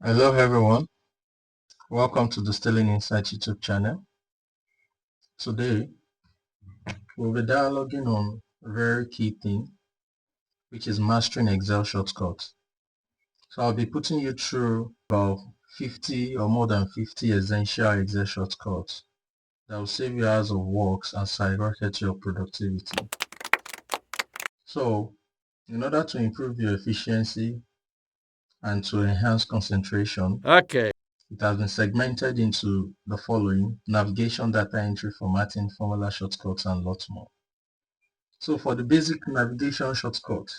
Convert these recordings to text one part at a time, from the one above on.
Hello everyone, welcome to the Sterling Insight YouTube channel. Today we'll be dialoguing on a very key thing, which is mastering Excel shortcuts. So I'll be putting you through about 50 or more than 50 essential Excel shortcuts that will save you hours of work and skyrocket your productivity. So in order to improve your efficiency and to enhance concentration, Okay. it has been segmented into the following: navigation, data entry, formatting, formula shortcuts, and lots more. So for the basic navigation shortcut,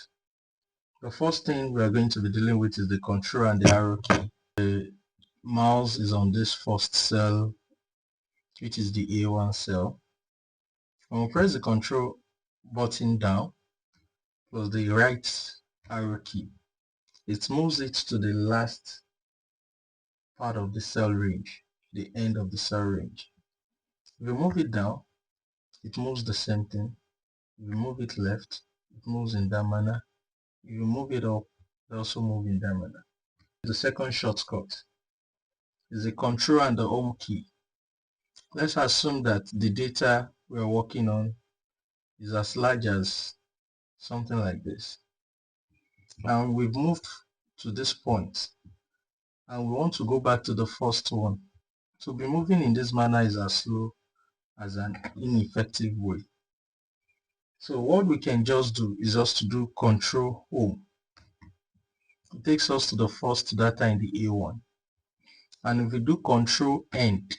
the first thing we are going to be dealing with is the control and the arrow key. The mouse is on this first cell, which is the A1 cell. When we press the control button down plus the right arrow key, it moves it to the last part of the cell range, the end of the cell range. If you move it down, it moves the same thing. If you move it left, it moves in that manner. If you move it up, it also moves in that manner. The second shortcut is the control and the home key. Let's assume that the data we're working on is as large as something like this. And we've moved to this point and we want to go back to the first one. To be moving in this manner is as slow as an ineffective way. So what we can just do is just to do control home. It takes us to the first data in the A1. And if we do control end,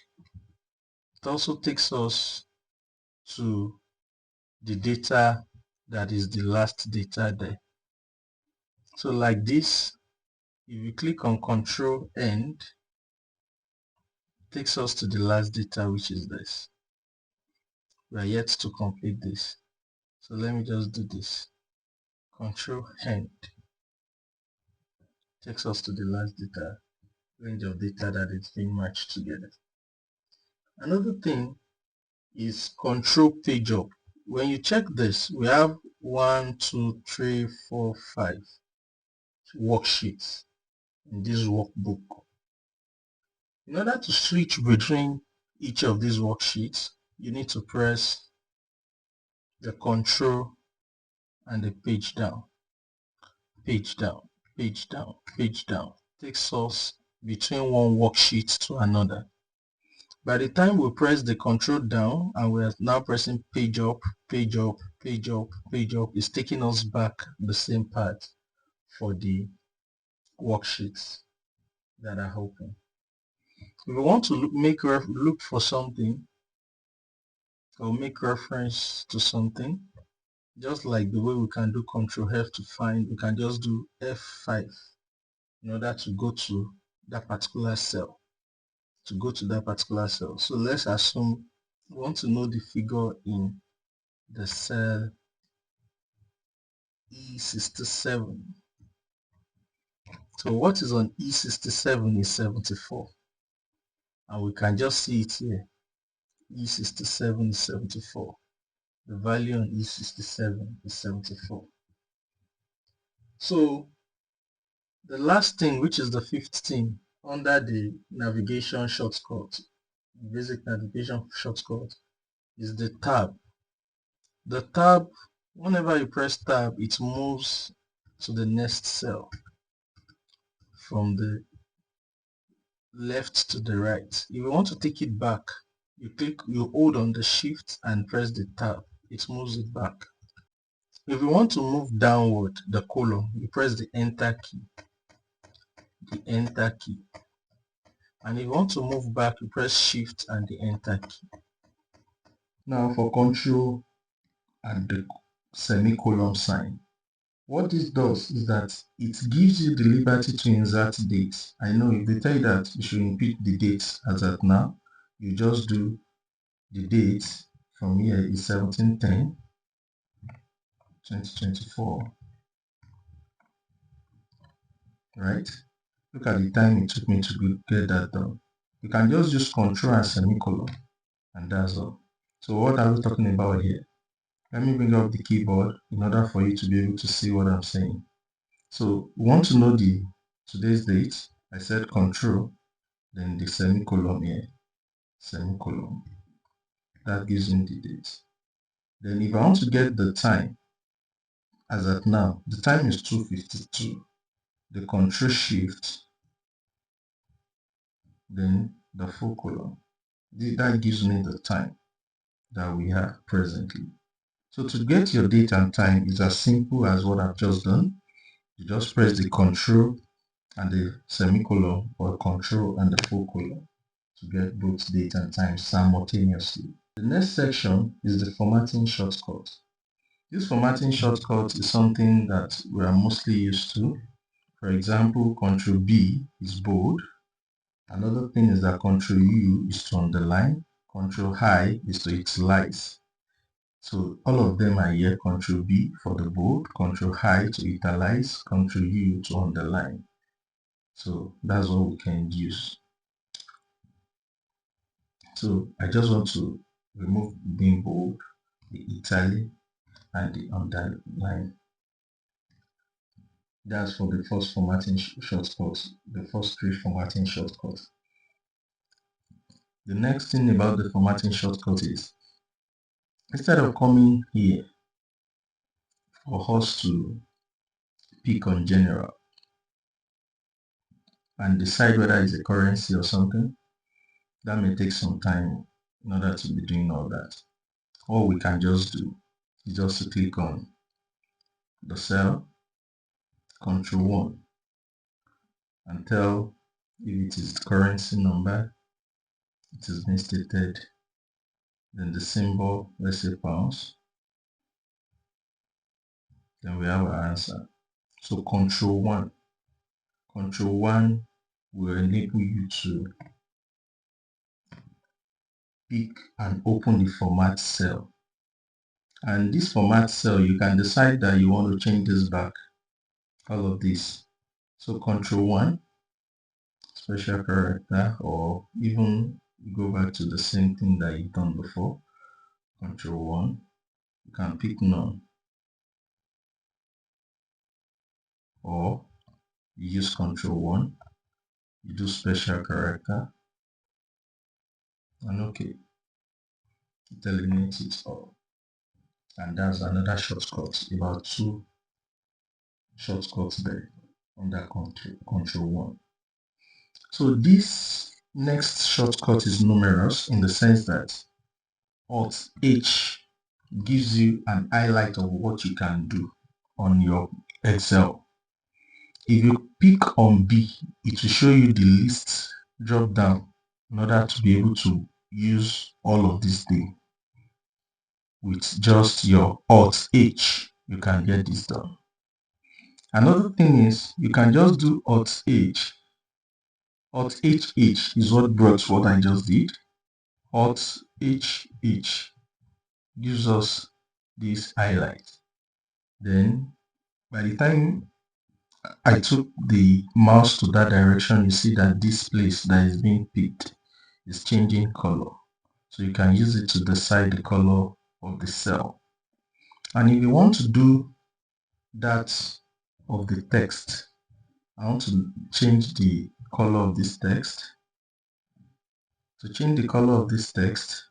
it also takes us to the data that is the last data there. So like this, if you click on control end, it takes us to the last data, which is this. We are yet to complete this. So let me just do this. Control end takes us to the last data, range of data that is being matched together. Another thing is control page up. When you check this, we have 1, 2, 3, 4, 5 worksheets in this workbook. In order to switch between each of these worksheets, you need to press the control and the page down, page down, page down, page down. It takes us between one worksheet to another. By the time we press the control down and we are now pressing page up, page up, page up, page up, it's taking us back the same path for the worksheets that are open. If we want to look for something or make reference to something, just like the way we can do Control F to find, we can just do F5 in order to go to that particular cell, So let's assume we want to know the figure in the cell E67. So what is on E67 is 74. And we can just see it here. E67 is 74. The value on E67 is 74. So the last thing, which is the fifth thing under the navigation shortcut, basic navigation shortcut, is the tab. The tab, whenever you press tab, it moves to the next cell from the left to the right. If you want to take it back, you hold on the shift and press the tab. It moves it back. If you want to move downward the column, you press the enter key. And if you want to move back, you press shift and the enter key. Now for control and the semicolon sign. What this does is that it gives you the liberty to insert dates. I know if they tell you that you should input the dates as at now, you just do the dates from here is 17/10, 2024, right? Look at the time it took me to get that done. You can just use control and semicolon and that's all. So what are we talking about here? Let me bring up the keyboard in order for you to be able to see what I'm saying. So we want to know the today's date. I said control, then the semicolon here, semicolon. That gives me the date. Then if I want to get the time, as at now, the time is 2:52. The control shift, then the full colon. That gives me the time that we have presently. So to get your date and time is as simple as what I've just done. You just press the control and the semicolon, or control and the full colon, to get both date and time simultaneously. The next section is the formatting shortcut. This formatting shortcut is something that we are mostly used to. For example, Ctrl B is bold. Another thing is that Ctrl U is to underline. Ctrl I is to italize. So all of them are here. Ctrl B for the bold, Ctrl I to italize, Ctrl U to underline. So that's what we can use. So I just want to remove being bold, the italic, and the underline. That's for the first formatting shortcut, the first 3 formatting shortcuts. The next thing about the formatting shortcut is, instead of coming here for us to pick on general and decide whether it's a currency or something, that may take some time in order to be doing all that. All we can just do is just to click on the cell, Ctrl 1, and tell if it is currency number, it is being stated, then the symbol, let's say pounds, then we have our answer. So Ctrl 1. Ctrl 1 will enable you to pick and open the format cell. And this format cell, you can decide that you want to change this back, all of this. So Ctrl 1, special character, or even go back to the same thing that you've done before. Ctrl 1, you can pick none, or you use Ctrl 1, you do special character, and okay, it eliminates it all. And that's another shortcut, about 2 shortcuts there under Ctrl 1. So this next shortcut is numerous, in the sense that Alt H gives you an highlight of what you can do on your Excel. If you pick on B, it will show you the list drop down in order to be able to use all of this thing. With just your Alt H, you can get this done. Another thing is, you can just do Alt H. Alt HH is what brought what I just did. Alt HH gives us this highlight. Then by the time I took the mouse to that direction, you see that this place that is being picked is changing color. So you can use it to decide the color of the cell. And if you want to do that of the text, I want to change the color of this text. To change the color of this text,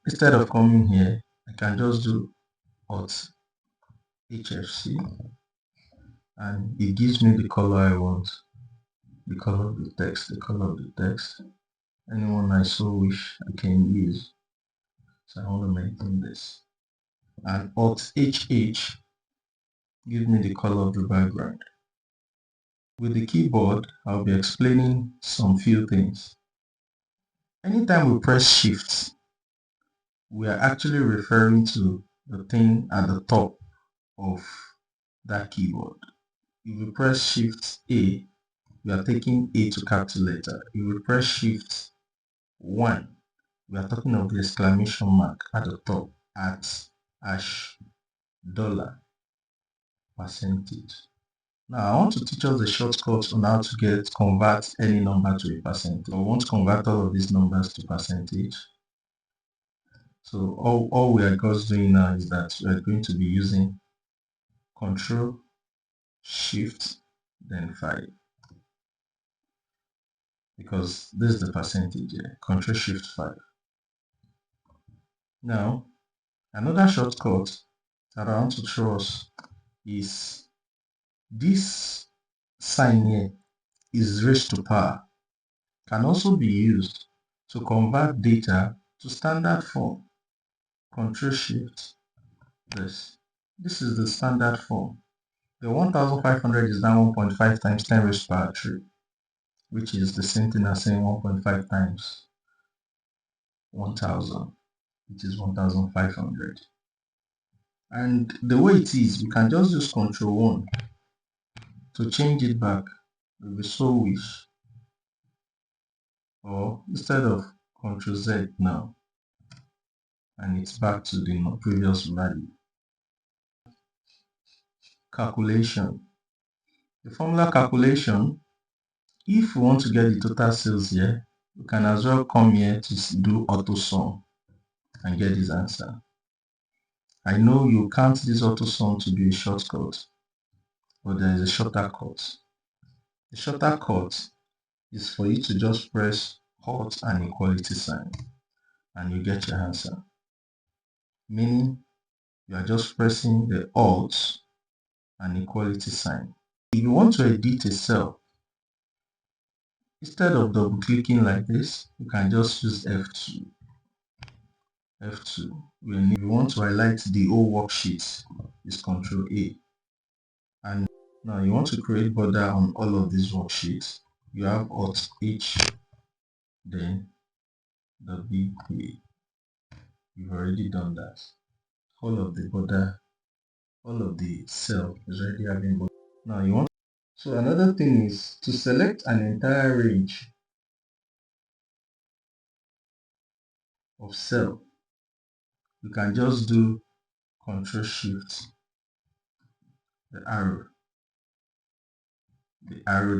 instead of coming here, I can just do Alt HFC, and it gives me the color I want, the color of the text, the color of the text. Anyone I so wish I can use. So I want to maintain this. And Alt HH gives me the color of the background. With the keyboard, I'll be explaining some few things. Anytime we press Shift, we are actually referring to the thing at the top of that keyboard. If you press Shift A, we are taking A to capital letter. If we press Shift 1, we are talking of the exclamation mark at the top, at hash dollar percentage. Now I want to teach us the shortcut on how to convert any number to a percentage. I want to convert all of these numbers to percentage. So all we are just doing now is that we are going to be using Control shift, then 5. Because this is the percentage here. Control shift 5. Now, another shortcut that I want to show us is this sign here is raised to power. Can also be used to convert data to standard form. Control shift this. This is the standard form. The 1500 is now 1.5 times 10 raised to power 3, which is the same thing as saying 1.5 times 1000, which is 1500. And the way it is, we can just use Control 1 to change it back if we so wish, or instead of Control Z now, and it's back to the previous value. Calculation. The formula calculation, if we want to get the total sales here, we can as well come here to do auto sum and get this answer. I know you count this auto sum to be a shortcut, but there is a shorter cut. The shorter cut is for you to just press Alt and equality sign and you get your answer. Meaning you are just pressing the Alt and equality sign. If you want to edit a cell, instead of double clicking like this, you can just use F2. F2. When you want to highlight the whole worksheet, is Control A. And now you want to create border on all of these worksheets. You have Alt H, then the big A. You've already done that. All of the border, all of the cell is already having border. Now you want. So another thing is to select an entire range of cell. You can just do Control Shift, the arrow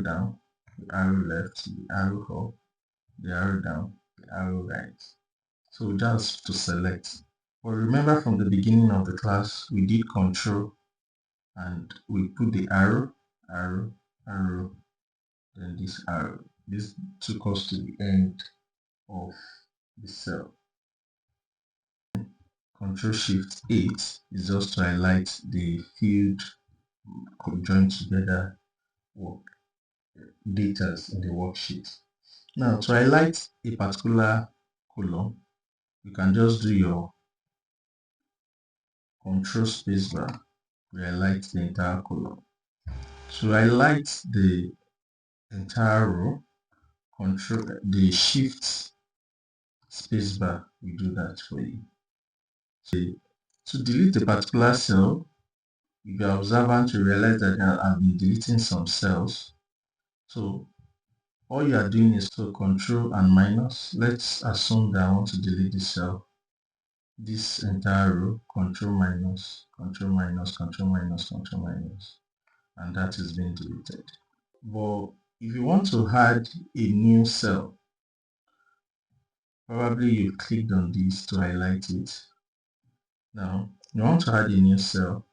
down, the arrow left, the arrow up, the arrow down, the arrow right. So just to select. But remember from the beginning of the class, we did Control and we put the arrow, then this arrow. This took us to the end of the cell. Control Shift 8 is just to highlight the field joined together work data in the worksheet. Now to highlight a particular column, you can just do your Control spacebar to highlight the entire column. To highlight the entire row, Control the Shift spacebar will do that for you. So, to delete a particular cell, if you are observant, you realize that I've been deleting some cells. So all you are doing is to Control and minus. Let's assume that I want to delete this cell, this entire row. Control minus, Control minus, Control minus, Control minus, and that is being deleted. But if you want to add a new cell, probably you clicked on this to highlight it. Now you want to add a new cell.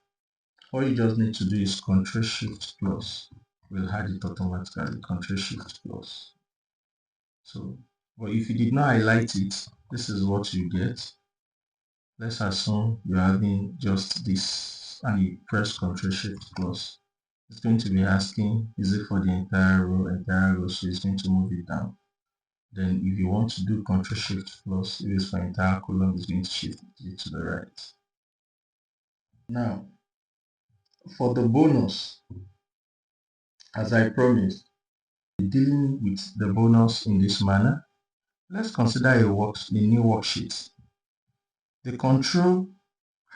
All you just need to do is Control Shift plus. We'll add it automatically. Control Shift plus. So, but if you did not highlight it, this is what you get. Let's assume you're having just this and you press Control Shift plus. It's going to be asking, is it for the entire row, so it's going to move it down. Then if you want to do Control Shift plus, if it's for entire column, it's going to shift it to the right. Now, for the bonus, as I promised, dealing with the bonus in this manner, let's consider a new worksheet. The control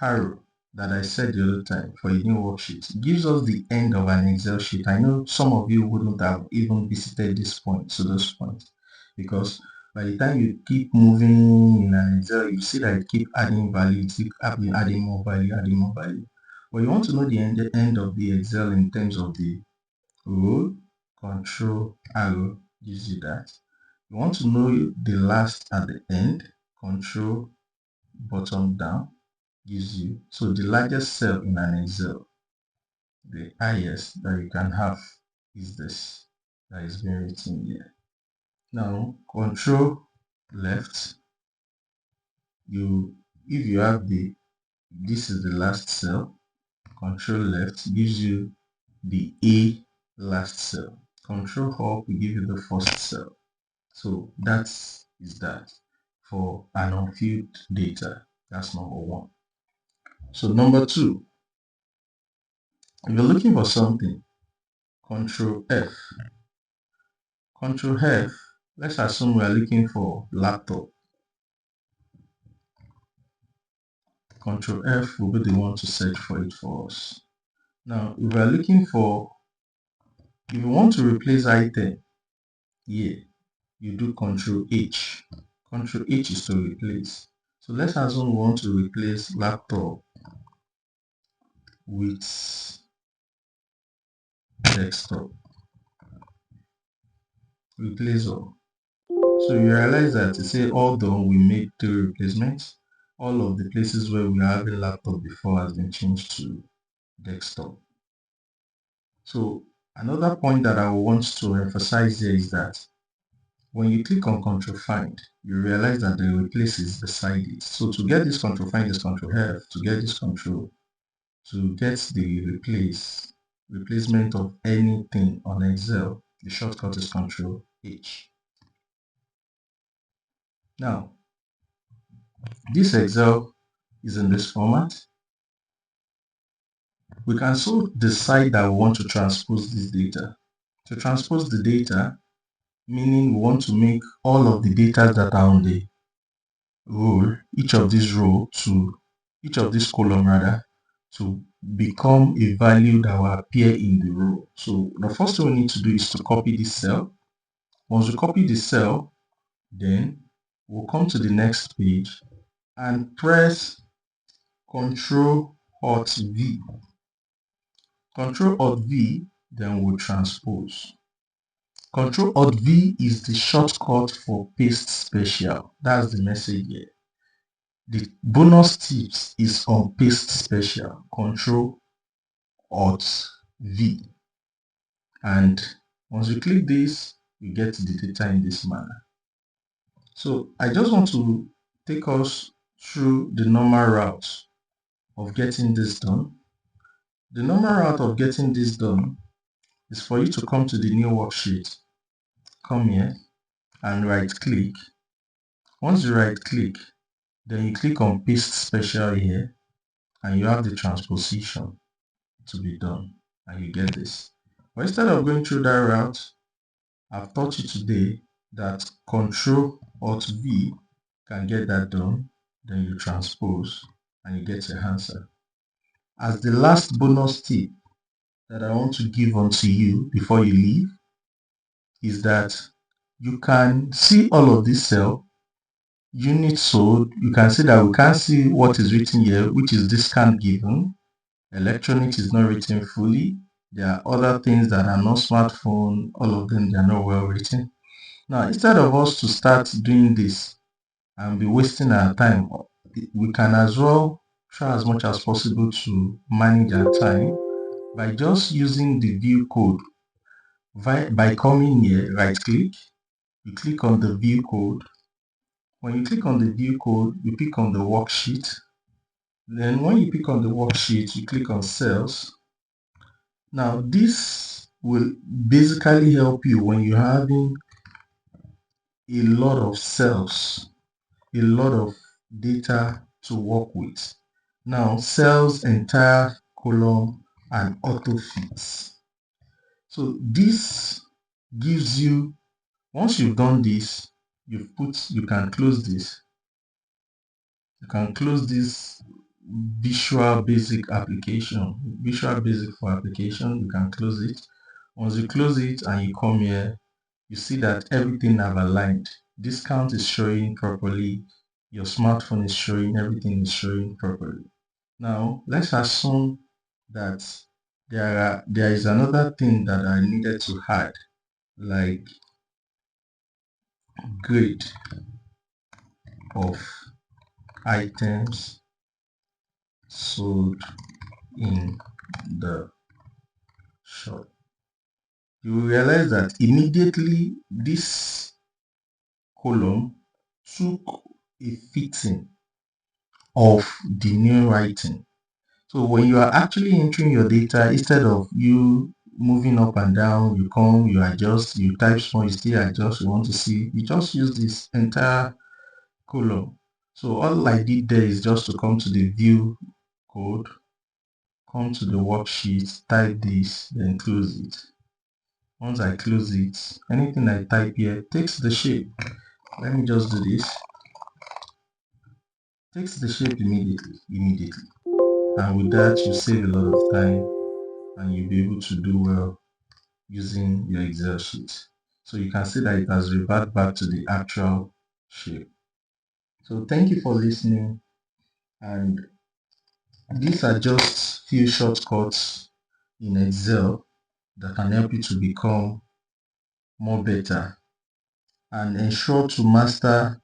arrow that I said the other time for a new worksheet gives us the end of an Excel sheet. I know some of you wouldn't have even visited this point to this point, because by the time you keep moving in an Excel, you see that it keep adding value, it keep adding more value, But you want to know the end of the Excel in terms of the row. Control arrow gives you that. You want to know the last at the end. Control bottom down gives you. So the largest cell in an Excel the highest that you can have is this that is being written here. Now control left, if you have this is the last cell, control left gives you the A last cell. Control up will give you the first cell. So that is that for an unfilled data. That's number one. So number two, if you're looking for something, Control F. Control F, let's assume we are looking for laptop. Control F will be the one to search for it for us. Now, if we are looking for, if you want to replace item here, you do Control H. Control H is to replace. So let's assume we want to replace laptop with desktop. Replace all. So you realize that to say all done, we made 3 replacements. All of the places where we are having laptop before has been changed to desktop. So another point that I want to emphasize here is that when you click on Control Find, you realize that the replace is beside it. So to get this Control Find is Control F. To get this Control, to get the replacement of anything on Excel, the shortcut is Control H. Now, this Excel is in this format. We can also decide that we want to transpose this data. To transpose the data, meaning we want to make all of the data that are on the row, each of these column rather, to become a value that will appear in the row. So the first thing we need to do is to copy this cell. Once we copy the cell, then we'll come to the next page and press Ctrl Alt V. Ctrl Alt V, then we'll transpose. Ctrl Alt V is the shortcut for paste special. That's the message here. The bonus tips is on paste special. Ctrl Alt V. And once you click this, you get the data in this manner. So I just want to take us through the normal route of getting this done. The normal route of getting this done is for you to come to the new worksheet. Come here and right click. Once you right click, then you click on paste special here and you have the transposition to be done and you get this. But instead of going through that route, I've taught you today that Ctrl Alt V can get that done, then you transpose and you get your answer. As the last bonus tip that I want to give unto you before you leave is that you can see all of this cell units sold. You can see that we can't see what is written here, which is discount given. Electronics is not written fully. There are other things that are not smartphone. All of them, they are not well written. Now, instead of us to start doing this and be wasting our time, we can as well try as much as possible to manage our time by just using the view code. By coming here, right click, you click on the view code. When you click on the view code, you pick on the worksheet. Then when you pick on the worksheet, you click on cells. Now this will basically help you when you're having a lot of cells, a lot of data to work with. Now cells, entire column, and auto fits. So this gives you, once you've done this, you can close this. You can close this Visual Basic application. Visual Basic for application, you can close it. Once you close it and you come here, you see that everything have aligned. Discount is showing properly. Your smartphone is showing, everything is showing properly. Now, let's assume that there is another thing that I needed to add, like grade of items sold in the short, you will realize that immediately this column took a fitting of the new writing. So when you are actually entering your data, instead of you moving up and down, you come, you adjust, you type small, you still adjust, you want to see, you just use this entire column. So all I did there is just to come to the view code, come to the worksheet, type this, then close it. Once I close it, anything I type here takes the shape. Let me just do this. Takes the shape immediately. And with that, you save a lot of time and you'll be able to do well using your Excel sheet. So you can see that it has reverted back to the actual shape. So thank you for listening, and these are just few shortcuts in Excel that can help you to become more better, and ensure to master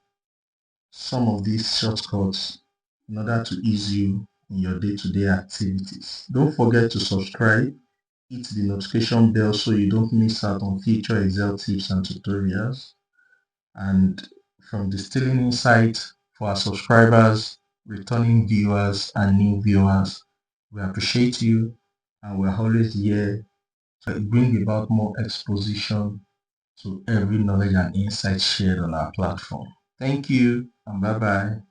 some of these shortcuts in order to ease you in your day-to-day activities. Don't forget to subscribe, hit the notification bell so you don't miss out on future Excel tips and tutorials. And from Distilling Insight, for our subscribers, returning viewers, and new viewers, we appreciate you, and we're always here to bring about more exposition to every knowledge and insight shared on our platform. Thank you, and bye-bye.